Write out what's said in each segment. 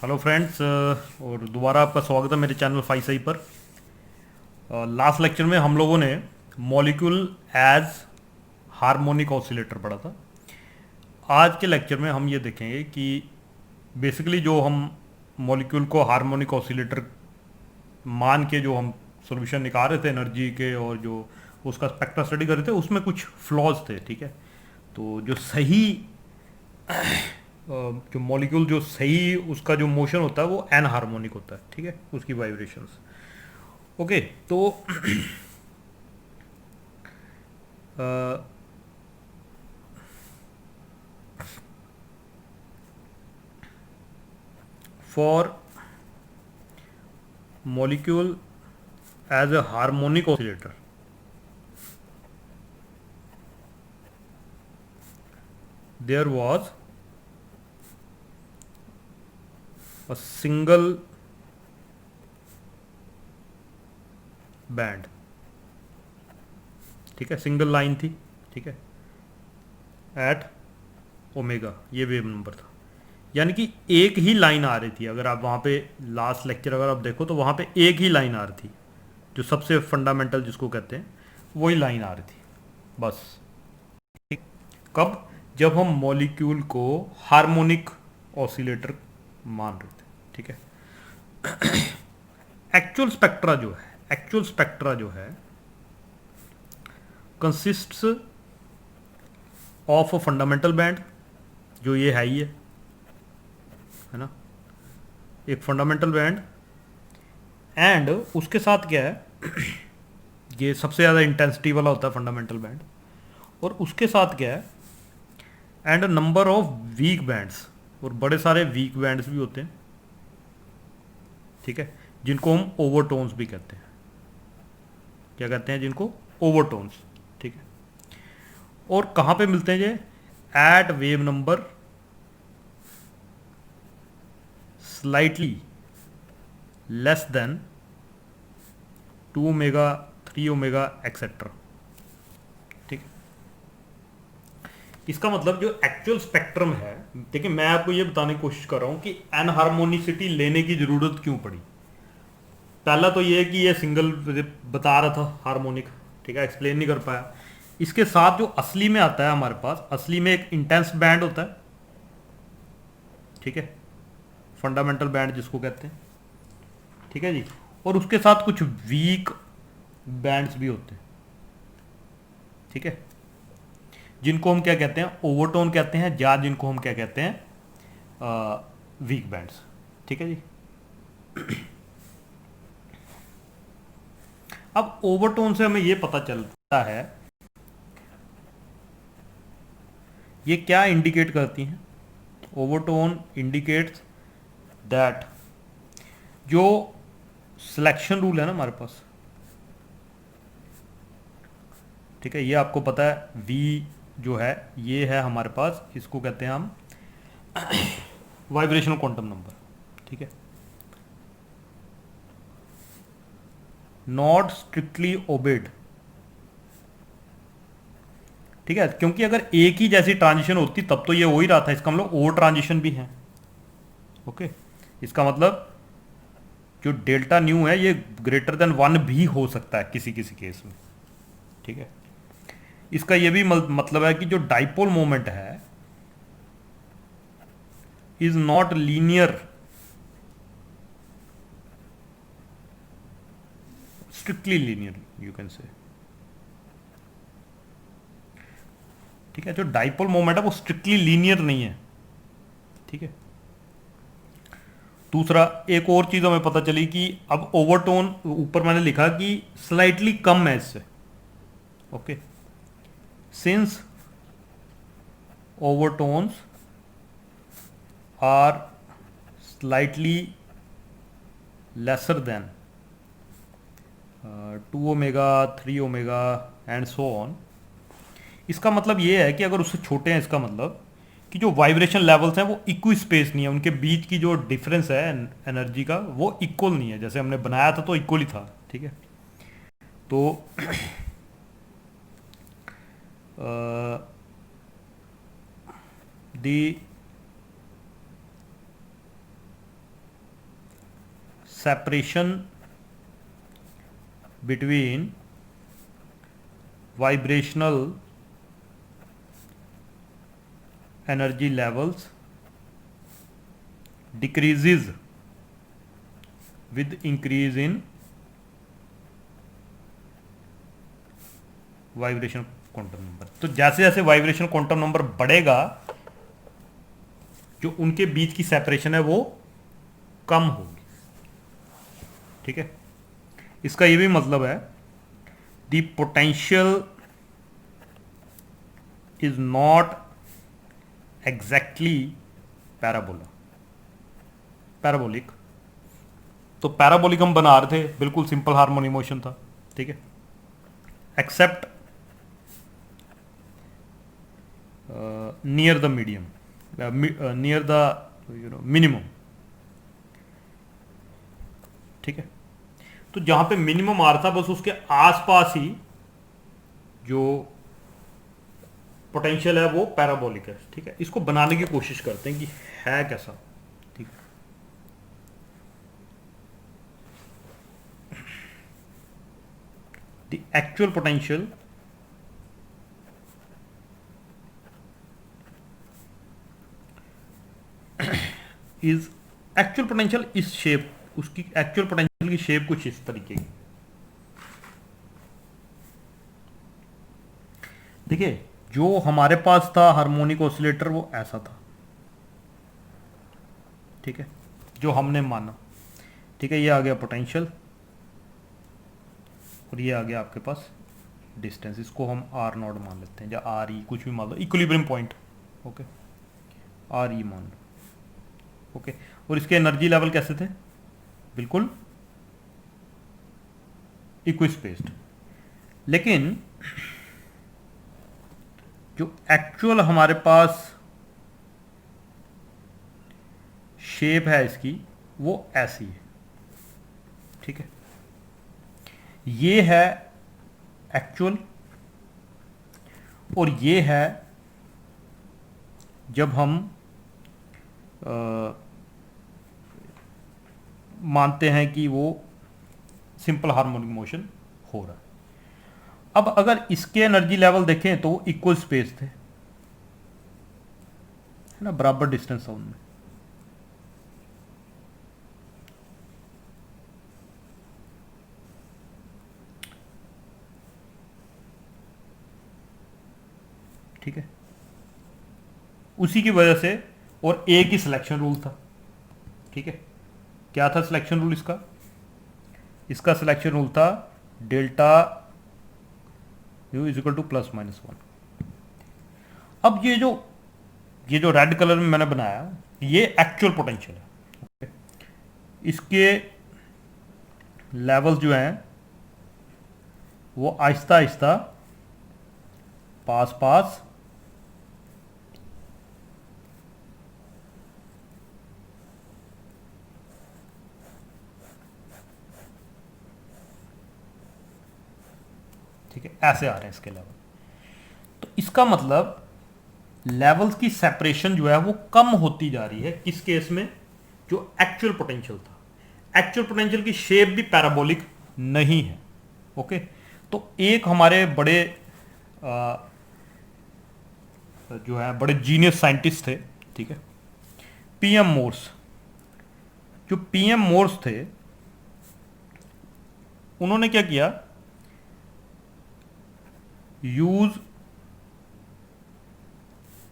Hello friends, और दोबारा आपका स्वागत है मेरे चैनल फाई सही पर। लास्ट लेक्चर में हम लोगों ने मॉलिक्यूल एज हार्मोनिक ऑसिलेटर पढ़ा था। आज के लेक्चर में हम ये देखेंगे कि बेसिकली जो हम मॉलिक्यूल को हार्मोनिक ऑसिलेटर मान के जो हम सॉल्यूशन निकाल रहे थे एनर्जी के, और जो उसका स्पेक्ट्रा स्टडी कर रहे थे, उसमें कुछ फ्लॉज थे। ठीक है, तो जो सही जो मॉलिक्यूल जो सही उसका जो मोशन होता है वो एन हार्मोनिक होता है। ठीक है, उसकी वाइब्रेशंस। ओके, तो for molecule as a harmonic oscillator, there was a single band. ठीक है, सिंगल लाइन थी। ठीक है, एट ओमेगा ये वेव नंबर था। यानी कि एक ही लाइन आ रही थी। अगर आप वहाँ पे लास्ट लेक्चर अगर आप देखो तो वहाँ पे एक ही लाइन आ रही थी, जो सबसे फंडामेंटल जिसको कहते हैं वही लाइन आ रही थी बस। ठीक। कब? जब हम मॉलिक्यूल को हार्मोनिक ऑसिलेटर मान रहे थे। ठीक है, एक्चुअल स्पेक्ट्रा जो है consists of a fundamental band, जो ये है ही है ना, एक फंडामेंटल बैंड। एंड उसके साथ क्या है, ये सबसे ज़्यादा इंटेंसिटी वाला होता है फंडामेंटल बैंड। और उसके साथ क्या है, and number of weak bands, और बड़े सारे वीक बैंड्स भी होते हैं। ठीक है, जिनको हम ओवरटोन्स भी कहते हैं। क्या कहते हैं जिनको? ओवरटोन्स। ठीक है, और कहाँ पे मिलते हैं ये? At wave number slightly less than 2 omega, 3 omega etcetera. ठीक है, इसका मतलब जो एक्चुअल स्पेक्ट्रम है, देखिए मैं आपको ये बताने की कोशिश कर रहा हूँ कि एनहार्मोनिसिटी लेने की जरूरत क्यों पड़ी। पहला तो ये है कि ये सिंगल बता रहा था हार्मोनिक। ठीक है, एक्सप्लेन नहीं कर पाया। इसके साथ जो असली में आता है हमारे पास, असली में एक इंटेंस बैंड होता है। ठीक है, फंडामेंटल बैंड जिसको कहते हैं। ठीक है जी, और उसके साथ कुछ वीक बैंड्स भी होते हैं। ठीक है, जिनको हम क्या कहते हैं? ओवरटोन कहते हैं, या जिनको हम क्या कहते हैं? Weak bands. ठीक है जी। अब ओवरटोन से हमें ये पता चलता है, ये क्या इंडिकेट करती हैं? ओवरटोन इंडिकेट्स दैट जो सिलेक्शन रूल है ना हमारे पास, ठीक है, ये आपको पता है, वी जो है ये है हमारे पास, इसको कहते हैं हम वाइब्रेशनल क्वांटम नंबर। ठीक है, नॉट स्ट्रिक्टली ओबेड। ठीक है, क्योंकि अगर एक ही जैसी ट्रांजिशन होती तब तो ये हो ही रहा था। इसका मतलब और ट्रांजिशन भी है। ओके, इसका मतलब जो डेल्टा न्यू है ये ग्रेटर देन 1 भी हो सकता है किसी किसी केस में। ठीक है, इसका ये भी मतलब है कि जो डाइपोल मोमेंट है is not linear, strictly linear you can say. ठीक है, जो डाइपोल मोमेंट है वो स्ट्रिक्टली लीनियर नहीं है। ठीक है, दूसरा एक और चीज हमें पता चली कि अब ओवरटोन ऊपर मैंने लिखा कि स्लाइटली कम है इससे। Okay, since overtones are slightly lesser than 2 omega, 3 omega and so on. इसका मतलब ये है कि अगर उससे छोटे हैं, इसका मतलब कि जो वाइब्रेशन लेवल्स हैं वो इक्वी स्पेस नहीं है, उनके बीच की जो डिफरेंस है एनर्जी का वो इक्वल नहीं है। जैसे हमने बनाया था तो इक्वल ही था। ठीक है, तो the separation between vibrational energy levels decreases with increase in vibration quantum number. तो जैसे जैसे वाइब्रेशन क्वांटम नंबर बढ़ेगा, जो उनके बीच की सेपरेशन है वो कम होगी। ठीक है, इसका ये भी मतलब है the potential is not exactly parabolic. तो पैराबोलिक हम बना रहे थे, बिल्कुल सिंपल हार्मोनिक मोशन था। ठीक है, except near the medium, near the minimum. ठीक है, तो जहां पे मिनिमम आ रहा था बस उसके आसपास ही जो पोटेंशियल है वो पैराबोलिक है। ठीक है, इसको बनाने की कोशिश करते हैं कि है कैसा। ठीक है, the actual potential is actual potential इस शेप, उसकी एक्चुअल पोटेंशियल की शेप कुछ इस तरीके की। देखिए, जो हमारे पास था हार्मोनिक ऑसिलेटर वो ऐसा था। ठीक है, जो हमने माना। ठीक है, ये आ गया पोटेंशियल और ये आ गया आपके पास डिस्टेंस। इसको हम आर नॉट मान लेते हैं, या आर ई, कुछ भी मान लो, equilibrium point. Okay, R E मान लो। ओके, और इसके एनर्जी लेवल कैसे थे? बिल्कुल इक्विस्पेस्ड। लेकिन जो एक्चुअल हमारे पास शेप है इसकी वो ऐसी है। ठीक है, ये है एक्चुअल और ये है जब हम मानते हैं कि वो सिंपल हार्मोनिक मोशन हो रहा है। अब अगर इसके एनर्जी लेवल देखें तो इक्वल स्पेस थे, है ना, बराबर डिस्टेंस था उनमें। ठीक है, उसी की वजह से, और एक ही सिलेक्शन रूल था। ठीक है, क्या था सिलेक्शन रूल इसका? इसका सिलेक्शन रूल था delta U is equal two plus minus one. अब ये जो रेड कलर में मैंने बनाया, ये एक्चुअल पोटेंशियल है। इसके लेवल्स जो हैं वो आहिस्ता आहिस्ता पास पास ठीक है, ऐसे आ रहे हैं इसके लेवल। तो इसका मतलब लेवल्स की सेपरेशन जो है वो कम होती जा रही है। किस केस में? जो एक्चुअल पोटेंशियल था। एक्चुअल पोटेंशियल की शेप भी पैराबोलिक नहीं है। ओके, तो एक हमारे बड़े जो है बड़े जीनियस साइंटिस्ट थे। ठीक है, पीएम मोर्स। जो पीएम मोर्स थे उन्होंने क्या किया? Use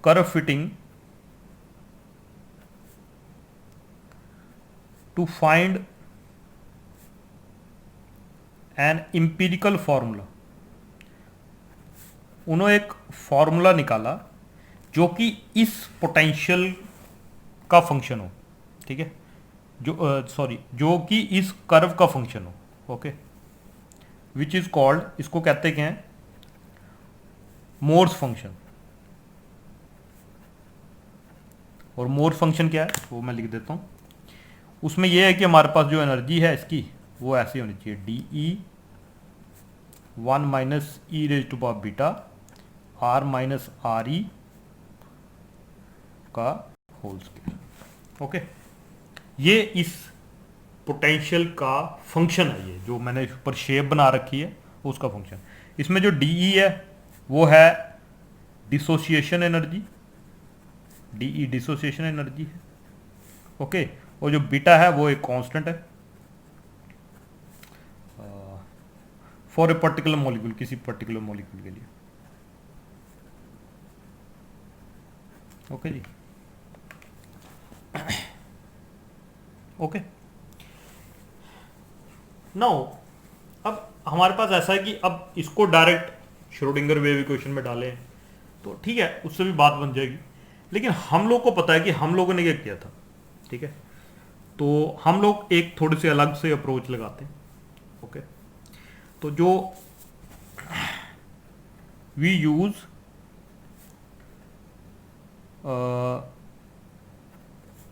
curve fitting to find an empirical formula। उन्होंने एक फॉर्मूला निकाला जो कि इस पोटेंशियल का फंक्शन हो। ठीक है, जो कि इस कर्व का फंक्शन हो। ओके, विच इज कॉल्ड, इसको कहते हैं मोर्स फंक्शन। और मोर्स फंक्शन क्या है वो मैं लिख देता हूँ। उसमें यह है कि हमारे पास जो एनर्जी है इसकी वो ऐसी होनी चाहिए, D E 1 minus E raise to power beta R minus R E का होल स्क्वायर। ओके, ये इस पोटेंशियल का फंक्शन है, ये जो मैंने इस पर शेप बना रखी है उसका फंक्शन। इसमें जो डीई है वो है dissociation energy, DE dissociation energy है। ओके, और जो बीटा है वो एक कांस्टेंट है फॉर ए पर्टिकुलर मॉलिक्यूल, किसी पर्टिकुलर मॉलिक्यूल के लिए। ओके जी, ओके। नाउ अब हमारे पास ऐसा है कि अब इसको डायरेक्ट श्रोडिंगर वेव इक्वेशन में डालें तो ठीक है, उससे भी बात बन जाएगी। लेकिन हम लोग को पता है कि हम लोगों ने क्या किया था, ठीक है। तो हम लोग एक थोड़ी सी अलग से अप्रोच लगाते हैं। ओके, तो जो we use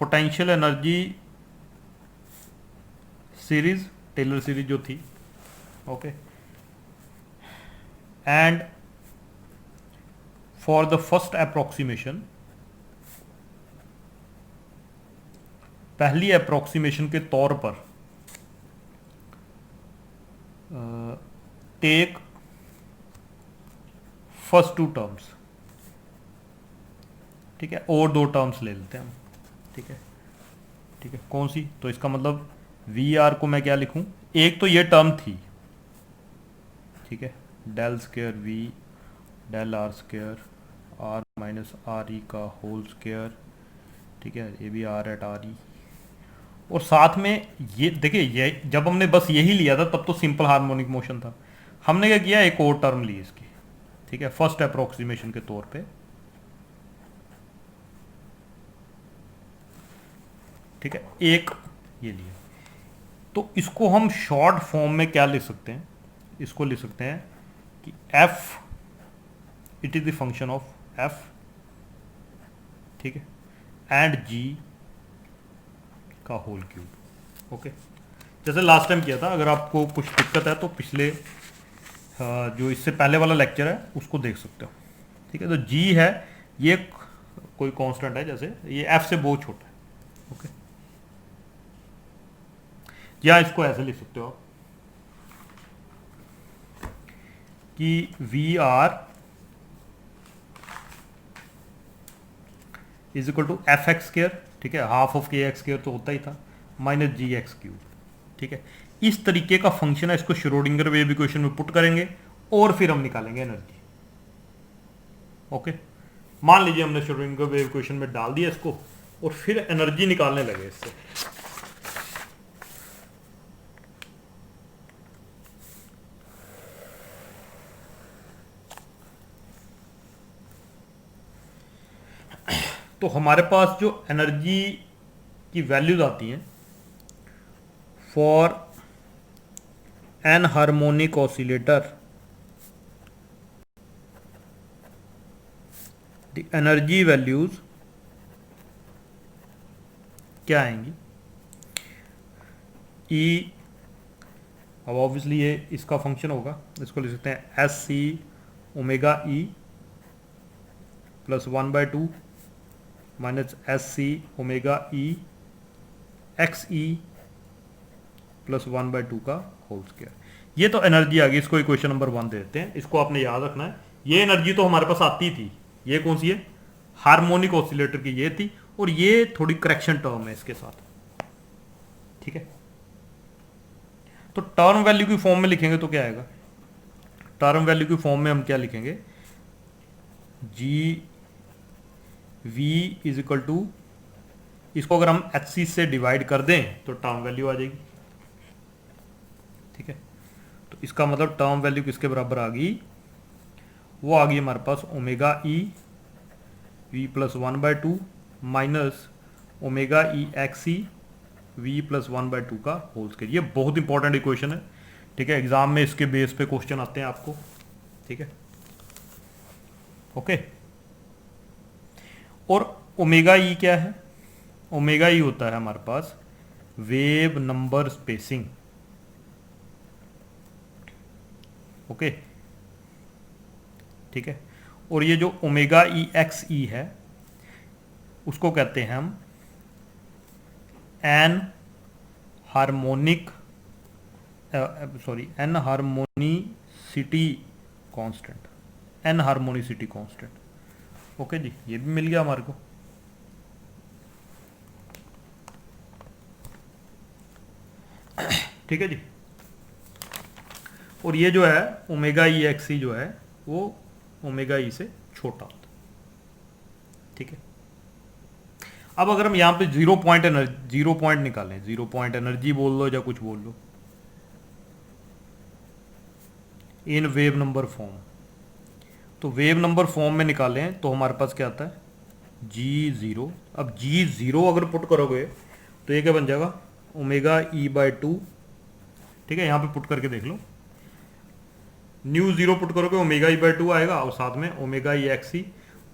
potential energy series, Taylor series जो थी, okay, and for the first approximation, पहली अप्रोक्सीमेशन के तौर पर टेक फर्स्ट टू टर्म्स, ठीक है, और दो टर्म्स ले लेते हैं हम, ठीक है, ठीक है। कौन सी? तो इसका मतलब वी आर को मैं क्या लिखूं, एक तो ये टर्म थी, ठीक है, del square V del R square R minus R E का होल स्क्वायर, ठीक है, ये भी आर एट आर ई। और साथ में ये देखिए, ये जब हमने बस यही लिया था तब तो सिंपल हार्मोनिक मोशन था। हमने क्या किया, एक और टर्म ली इसकी, ठीक है, फर्स्ट अप्रोक्सीमेशन के तौर पे, ठीक है, एक ये लिया। तो इसको हम शॉर्ट फॉर्म में क्या लिख सकते हैं, इसको लिख सकते हैं कि F, it is the function of F, ठीक है, एंड जी का होल क्यूब। ओके, जैसे लास्ट टाइम किया था। अगर आपको कुछ दिक्कत है तो पिछले जो इससे पहले वाला लेक्चर है उसको देख सकते हो, ठीक है। तो जी है, ये कोई कांस्टेंट है, जैसे ये एफ से बहुत छोटा है। ओके, या इसको ऐसे लिख सकते हो आप कि V R is equal to F X square, ठीक है, half of K X square तो होता ही था, माइनस जी एक्स क्यूब, ठीक है। इस तरीके का फंक्शन है, इसको श्रोडिंगर वेव इक्वेशन में पुट करेंगे और फिर हम निकालेंगे एनर्जी। ओके, मान लीजिए हमने श्रोडिंगर वेव इक्वेशन में डाल दिया इसको और फिर एनर्जी निकालने लगे इससे। तो हमारे पास जो एनर्जी की वैल्यूज आती हैं for an harmonic oscillator, the energy values क्या आएंगी, ई, अब ऑब्वियसली ये इसका फंक्शन होगा, इसको लिख सकते हैं S C omega E plus 1/2 minus S C omega E X E plus 1/2 का होल स्क्वायर। ये तो एनर्जी आ गई, इसको इक्वेशन नंबर 1 दे देते हैं। इसको आपने याद रखना है, ये एनर्जी तो हमारे पास आती थी, ये कौन सी है, हार्मोनिक ऑसिलेटर की ये थी, और ये थोड़ी करेक्शन टर्म है इसके साथ, ठीक है। तो टर्म वैल्यू की फॉर्म में लिखेंगे तो क्या आएगा, टर्म वैल्यू की फॉर्म में हम क्या लिखेंगे, जी वी इज इक्वल टू, इसको अगर हम एच सी से डिवाइड कर दें तो टर्म वैल्यू आ जाएगी, ठीक है। तो इसका मतलब टर्म वैल्यू किसके बराबर आ गई, वो आ गई हमारे पास omega E V plus 1/2 minus omega E X E V plus 1/2 का होल स्क्वायर। ये बहुत इंपॉर्टेंट इक्वेशन है, ठीक है, एग्जाम में इसके बेस पे क्वेश्चन आते हैं आपको, ठीक है, ओके। और ओमेगा ई क्या है, ओमेगा ई होता है हमारे पास वेव नंबर स्पेसिंग, ओके, ठीक है। और ये जो ओमेगा ई एक्स ई है उसको कहते हैं हम anharmonic anharmonicity constant, anharmonicity constant. Okay जी, ये भी मिल गया हमारे को। ठीक है जी। और ये जो है ओमेगा ई एक्स ई जो है वो ओमेगा ई से छोटा होता है। ठीक है। अब अगर हम यहाँ पे जीरो पॉइंट निकालें, जीरो पॉइंट एनर्जी बोल लो या कुछ बोल लो, इन वेव नंबर फॉर्म, तो वेव नंबर फॉर्म में निकालें तो हमारे पास क्या आता है, G0। अब G0 अगर पुट करोगे तो ये क्या बन जाएगा, ओमेगा ई बाय टू। ठीक है, यहाँ पे पुट करके देख लो, न्यू जीरो पुट करोगे ओमेगा ई बाय टू आएगा और साथ में ओमेगा ई एक्स ई,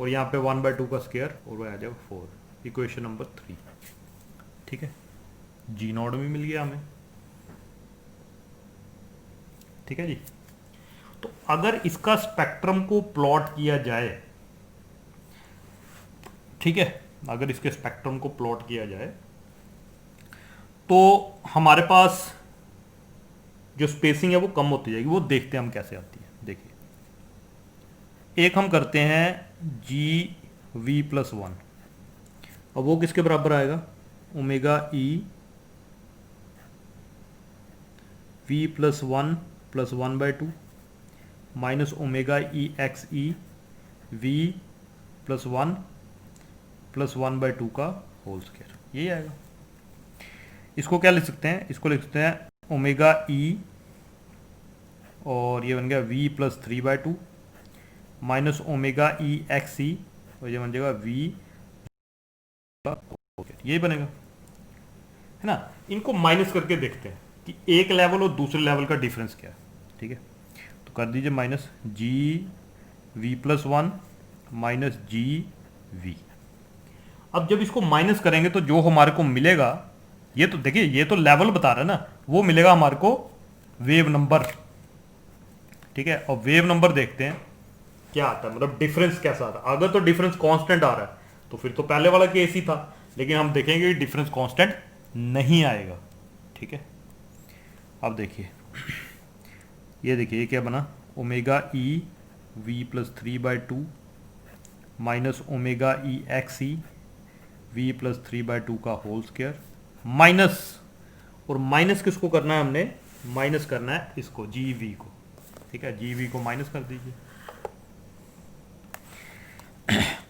और यहाँ पे 1/2 का स्क्वायर और वो आ जाएगा 4। Equation number 3। ठीक है, G0 भी मिल गया हमें। ठीक है जी। तो अगर इसका स्पेक्ट्रम को प्लॉट किया जाए, ठीक है, अगर इसके स्पेक्ट्रम को प्लॉट किया जाए तो हमारे पास जो स्पेसिंग है वो कम होती जाएगी। वो देखते हैं हम कैसे आती है। देखिए, एक हम करते हैं GV+1। अब वो किसके बराबर आएगा, ओमेगा ई V+1 + 1/2 minus omega E X ई V+1 + 1/2 का होल स्क्वायर, यही आएगा। इसको क्या लिख सकते हैं, इसको लिख सकते हैं ओमेगा ई, और ये बन गया V+3/2 minus omega E X ई, और ये बन जाएगा V का होल स्क्वायर, यही बनेगा, है ना। इनको माइनस करके देखते हैं कि एक लेवल और दूसरे लेवल का डिफरेंस क्या है। ठीक है, तो कर दीजिए माइनस GV+1 माइनस GV। अब जब इसको माइनस करेंगे तो जो हमारे को मिलेगा, ये तो देखिए ये तो लेवल बता रहा है ना, वो मिलेगा हमारे को वेव नंबर। ठीक है, और वेव नंबर देखते हैं क्या आता है, मतलब डिफरेंस कैसा आता है। अगर तो डिफरेंस कांस्टेंट आ रहा है तो फिर तो पहले वाला केस ही था, लेकिन हम देखेंगे कि डिफरेंस कांस्टेंट नहीं आएगा। ठीक है, अब देखिए, ये देखिए ये क्या बना, ओमेगा ई V+3/2 minus omega E X ई V+3/2 का होल स्क्वायर, माइनस, और माइनस किसको करना है हमने, माइनस करना है इसको GV को। ठीक है, GV को माइनस कर दीजिए,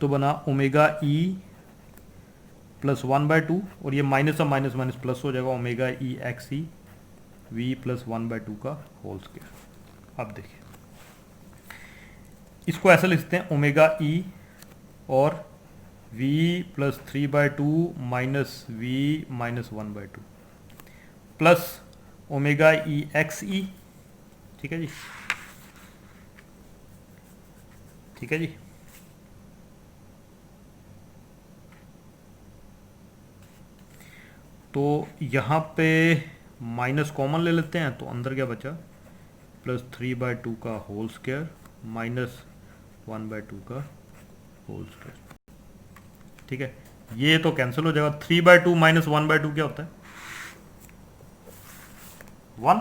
तो बना ओमेगा ई +1/2, और ये माइनस और माइनस माइनस प्लस हो जाएगा, ओमेगा ई एक्स ई V+1/2 का होल स्क्वायर। अब देखिए, इसको ऐसा लिखते हैं ओमेगा ई और V+3/2 minus V-1/2 plus omega E X E. ठीक है जी, ठीक है जी। तो यहाँ पे माइनस कॉमन ले लेते हैं, तो अंदर क्या बचा, +3/2 का होल स्क्वायर माइनस 1/2 का होल स्क्वायर। ठीक है, ये तो कैंसिल हो जाएगा। 3/2 माइनस 1/2 क्या होता है, 1।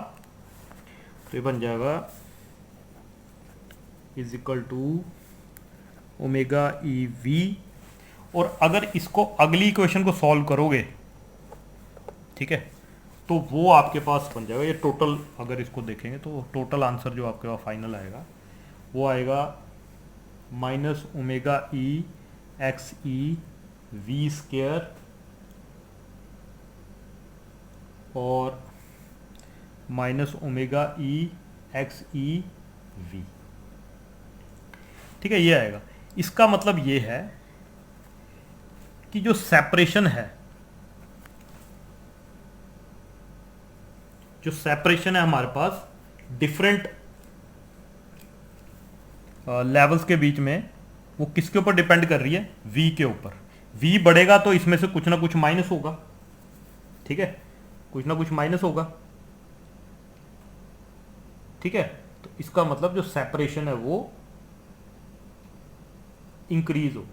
तो ये बन जाएगा is equal to omega E V. और अगर इसको अगली इक्वेशन को सॉल्व करोगे, ठीक है, तो वो आपके पास बन जाएगा ये टोटल। अगर इसको देखेंगे तो टोटल आंसर जो आपके पास फाइनल आएगा वो आएगा minus omega E X E we square और minus omega E X E we. ठीक है, ये आएगा। इसका मतलब ये है कि जो सेपरेशन है, जो सेपरेशन है हमारे पास डिफरेंट लेवल्स के बीच में, वो किसके ऊपर डिपेंड कर रही है, v के ऊपर। v बढ़ेगा तो इसमें से कुछ ना कुछ माइनस होगा। ठीक है, कुछ ना कुछ माइनस होगा। ठीक है, तो इसका मतलब जो सेपरेशन है वो इंक्रीज हो।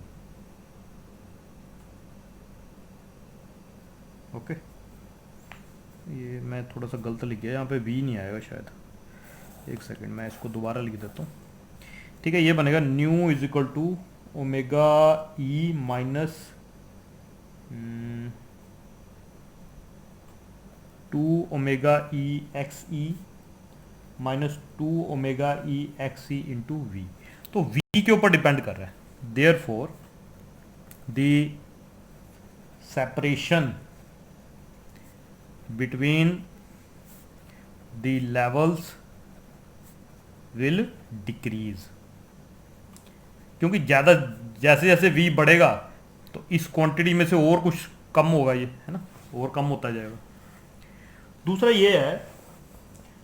ओके, ये मैं थोड़ा सा गलत लिख गया, यहाँ पे वी नहीं आएगा शायद, एक सेकंड मैं इसको दोबारा लिख देता हूँ। ठीक है, ये बनेगा nu is equal to omega E minus 2 omega E X E minus 2 omega E X E into V. तो वी के ऊपर डिपेंड कर रहा है, therefore the separation between the levels will decrease, क्योंकि ज़्यादा जैसे जैसे वी बढ़ेगा तो इस क्वांटिटी में से और कुछ कम होगा, ये है ना, और कम होता जाएगा। दूसरा ये है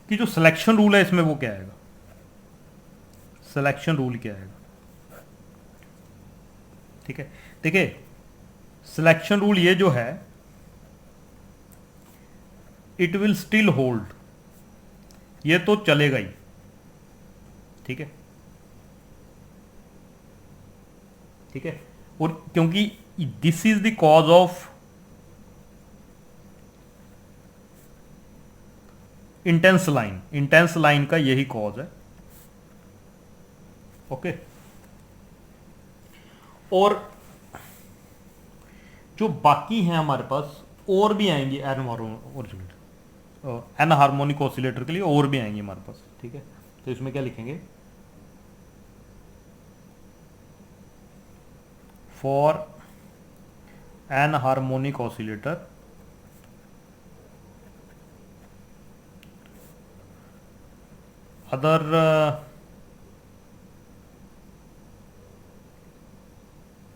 कि जो सिलेक्शन रूल है इसमें वो क्या आएगा, सिलेक्शन रूल क्या आएगा। ठीक है, देखिए सिलेक्शन रूल ये जो है इट विल स्टिल होल्ड, ये तो चलेगा ही। ठीक है, ठीक है, और क्योंकि this is the cause of intense line, intense line का यही कॉज है। ओके, और जो बाकी हैं हमारे पास और भी आएंगी एन हार्मोनिक ऑसिलेटर के लिए और भी आएंगी हमारे पास। ठीक है, तो इसमें क्या लिखेंगे, for an harmonic oscillator other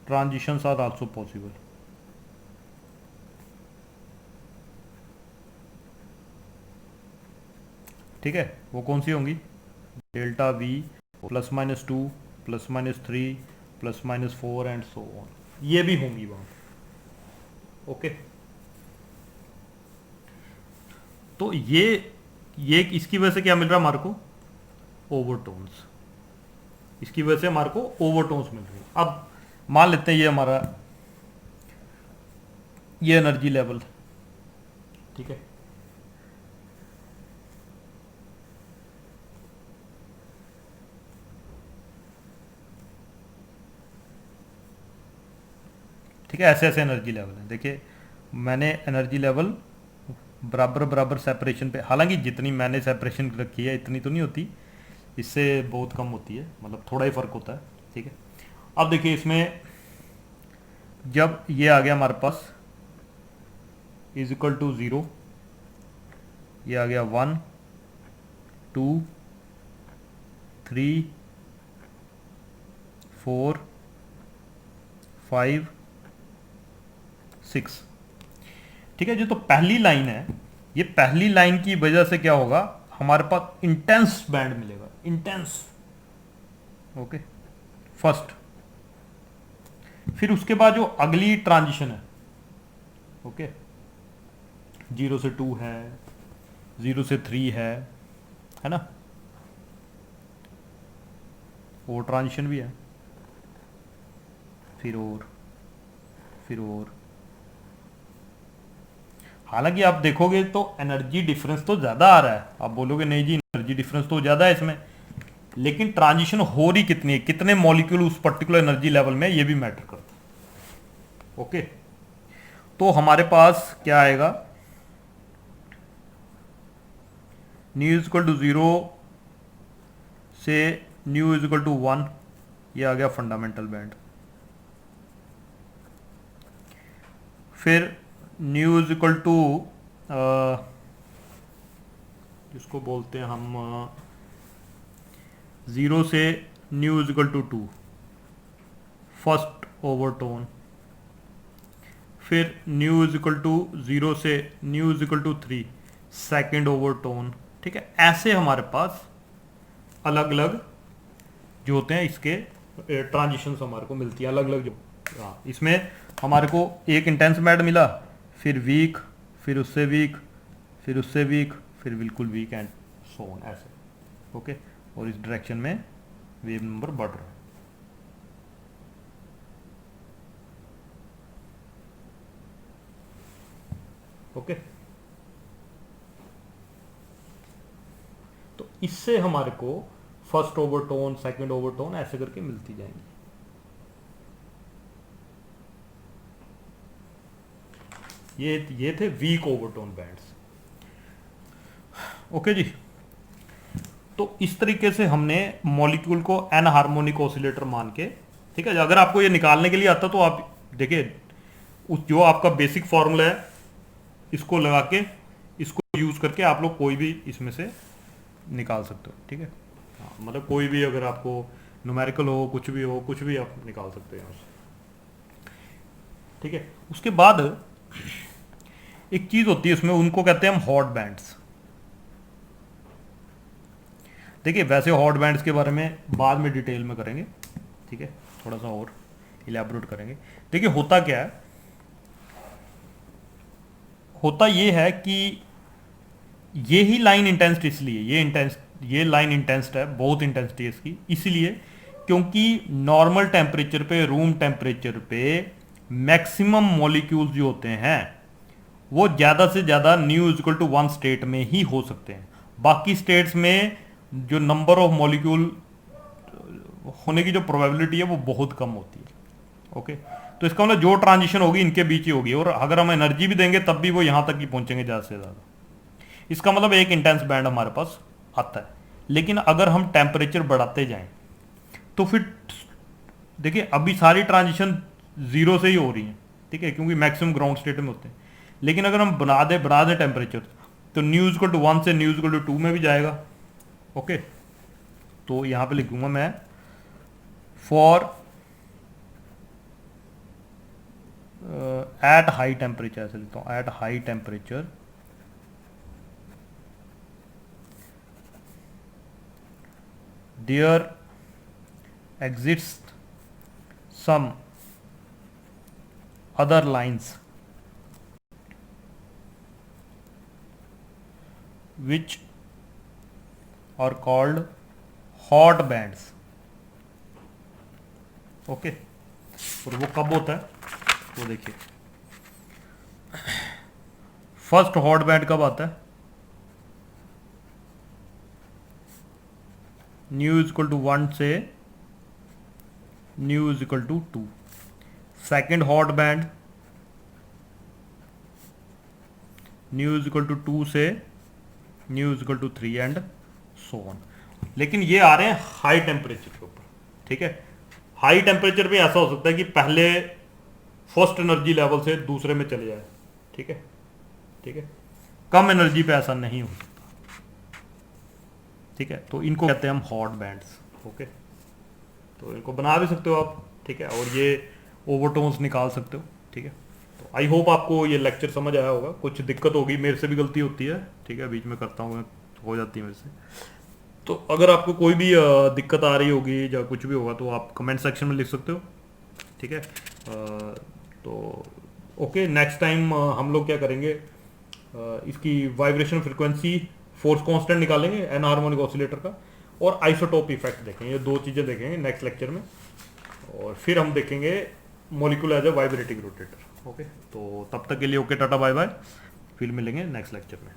transitions are also possible। ठीक है, वो कौन सी होंगी, delta we +-2 +-3 +-4 and so on, ये भी होंगी वहां। ओके, तो ये इसकी वजह से क्या मिल रहा है हमारे को, ओवरटोन्स, इसकी वजह से हमारे को ओवरटोन्स मिल रही है। अब मान लेते हैं ये हमारा ये एनर्जी लेवल, ठीक है, ठीक है, ऐसे ऐसे एनर्जी लेवल है। देखिए मैंने एनर्जी लेवल बराबर बराबर सेपरेशन पे, हालांकि जितनी मैंने सेपरेशन रखी है इतनी तो नहीं होती, इससे बहुत कम होती है, मतलब थोड़ा ही फर्क होता है। ठीक है, अब देखिए इसमें जब ये आ गया हमारे पास इज इक्वल टू 0, ये आ गया 1 2 3 4 5 6। ठीक है, जो तो पहली लाइन है, ये पहली लाइन की वजह से क्या होगा, हमारे पास इंटेंस बैंड मिलेगा, इंटेंस। ओके, फर्स्ट, फिर उसके बाद जो अगली ट्रांजिशन है, ओके, 0 से 2 है, 0 से 3 है ना, और ट्रांजिशन भी है, फिर और हालांकि आप देखोगे तो एनर्जी डिफरेंस तो ज़्यादा आ रहा है, आप बोलोगे नहीं जी एनर्जी डिफरेंस तो ज़्यादा है इसमें, लेकिन ट्रांजिशन हो रही कितनी है, कितने मॉलिक्यूल उस पर्टिकुलर एनर्जी लेवल में, ये भी मैटर करता है। ओके, तो हमारे पास क्या आएगा, न्यू इज इक्वल टू 0 से न्यू इज इक्वल टू 1, ये आ गया फंडामेंटल बैंड। फिर न्यू इज इक्वल टू जिसको बोलते हैं हम 0 से nu is equal to 2, first overtone. फिर न्यू इज इक्वल टू 0 से nu is equal to 3, second overtone. ठीक है, ऐसे हमारे पास अलग अलग जो होते हैं इसके ट्रांजिशंस हमारे को मिलती हैं अलग अलग। जो इसमें हमारे को एक इंटेंस बैंड मिला, फिर वीक, फिर उससे वीक, फिर उससे वीक, फिर बिल्कुल वीक एंड सो ऑन, ऐसे। ओके, और इस डायरेक्शन में वेव नंबर बढ़ रहा है। ओके, तो इससे हमारे को फर्स्ट ओवरटोन, सेकंड ओवरटोन ऐसे करके मिलती जाएंगी। ये थे वीक ओवरटोन बैंड्स। ओके जी, तो इस तरीके से हमने मॉलिक्यूल को एन हार्मोनिक ऑसिलेटर मान के, ठीक है। अगर आपको ये निकालने के लिए आता तो आप देखिए, उस जो आपका बेसिक फॉर्मूला है इसको लगा के, इसको यूज करके आप लोग कोई भी इसमें से निकाल सकते हो, ठीक है। हाँ, मतलब कोई भी अगर आपको न्यूमेरिकल हो, कुछ भी हो, कुछ भी आप निकाल सकते हो यहाँ से, ठीक है। उसके बाद एक चीज होती है उसमें, उनको कहते हैं हम हॉट बैंड्स। देखिए वैसे हॉट बैंड्स के बारे में बाद में डिटेल में करेंगे, ठीक है, थोड़ा सा और इलेबोरेट करेंगे। देखिए होता क्या है, होता ये है कि ये ही लाइन इंटेंस्ड, इसलिए ये लाइन इंटेंस्ड है, बहुत इंटेंसिटी है इसकी, इसीलिए क्योंकि नॉर्मल टेम्परेचर पे, रूम टेम्परेचर पे मैक्सिमम मॉलिक्यूल्स जो होते हैं वो ज़्यादा से ज़्यादा न्यू इक्वल टू 1 स्टेट में ही हो सकते हैं। बाकी स्टेट्स में जो नंबर ऑफ मॉलिक्यूल होने की जो प्रोबेबिलिटी है वो बहुत कम होती है। ओके, तो इसका मतलब जो ट्रांजिशन होगी इनके बीच ही होगी, और अगर हम एनर्जी भी देंगे तब भी वो यहाँ तक ही पहुँचेंगे ज़्यादा से ज़्यादा। इसका मतलब एक इंटेंस बैंड हमारे पास आता है। लेकिन अगर हम टेम्परेचर बढ़ाते जाएं तो फिर देखिए अभी सारी ट्रांजिशन जीरो से ही हो रही है, ठीक है, क्योंकि मैक्सिमम ग्राउंड स्टेट में होते हैं। लेकिन अगर हम बढ़ा दें टेम्परेचर, तो न्यू इक्वल टू 1 से न्यू इक्वल टू 2 में भी जाएगा। ओके, तो यहां पे लिखूंगा मैं फॉर एट हाई टेम्परेचर, ऐसे लिखता हूं, at high temperature there exist some other lines which are called hot bands। Okay, और वो कब होता है वो देखिए, फर्स्ट हॉट बैंड कब आता है, न्यू इज इक्वल टू 1 से nu is equal to 2। Second hot band nu is equal to 2 से nu is equal to 3 and so on. लेकिन ये आ रहे हैं हाई टेम्परेचर के ऊपर, ठीक है। हाई टेम्परेचर पे ऐसा हो सकता है कि पहले फर्स्ट एनर्जी लेवल से दूसरे में चले जाए, ठीक है, ठीक है। कम एनर्जी पे ऐसा नहीं हो सकता, ठीक है। तो इनको कहते हैं हम हॉट बैंड्स। ओके, तो इनको बना भी सकते हो आप, ठीक है, और ये ओवरटोन्स निकाल सकते हो, ठीक है। तो आई होप आपको ये लेक्चर समझ आया होगा। कुछ दिक्कत होगी, मेरे से भी गलती होती है, ठीक है, बीच में करता हूँ, हो जाती है मेरे से। तो अगर आपको कोई भी दिक्कत आ रही होगी या कुछ भी होगा तो आप कमेंट सेक्शन में लिख सकते हो, ठीक है। तो ओके, नेक्स्ट टाइम हम लोग क्या करेंगे, इसकी वाइब्रेशन फ्रिक्वेंसी, फोर्स कांस्टेंट निकालेंगे एन हार्मोनिक ऑसिलेटर का, और आइसोटोप इफेक्ट देखेंगे। ये दो चीज़ें देखेंगे नेक्स्ट लेक्चर में, और फिर हम देखेंगे molecule as a vibrating rotator. Okay, तो तब तक के लिए ओके, टाटा बाय बाय, फिर मिलेंगे नेक्स्ट लेक्चर में।